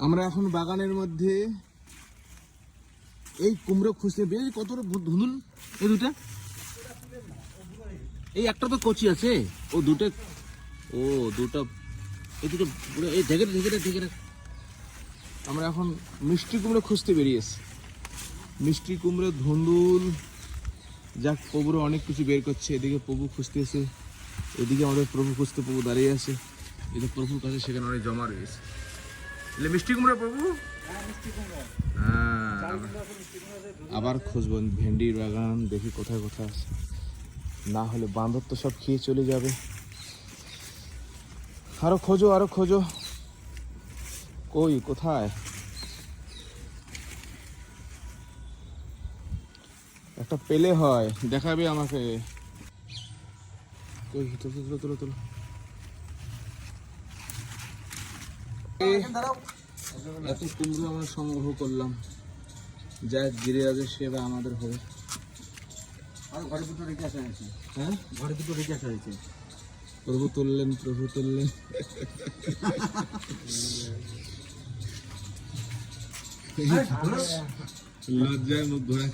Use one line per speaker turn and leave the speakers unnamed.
আমরা এখন বাগানের মধ্যে এই কুমড়ো খুঁজতে বেশ কত ধুনুন এই দুটা, এই একটা তো কচি আছে, ও দুটো এই দুটো এই ঢেকে আমরা এখন মিষ্টি কুমড়ো খুঁজতে বেরিয়েছি। মিষ্টি কুমড়ো, ধুন্দুল, যাক প্রভুর অনেক কিছু বের করছে। এদিকে প্রভু খুঁজতেছে, এদিকে আমাদের প্রভু খুঁজতে প্রভু দাঁড়িয়ে আছে। এটা প্রভুর কাছে সেখানে অনেক জমা রয়েছে। মিষ্টি কুমড়ো প্রভু, হ্যাঁ আবার খুঁজবো ভেন্ডির বাগান, দেখি কোথায় কোথায় আছে, না হলে বাঁদর তো সব খেয়ে চলে যাবে। আরো খোঁজো, কই কোথায়? একটা পেলে হয় দেখাবে আমাকে। কই তোলো এত কুমড়ো আমরা সংগ্রহ করলাম, যা গিরিরাজের সেবা আমাদের হবে।
আর ঘরে দুটো রেখে আসা হয়েছে।
হ্যাঁ
ঘরে দুটো রেখে আসা হয়েছে।
প্রভু তুললেন লজ্জায় মুখ ঘোরা।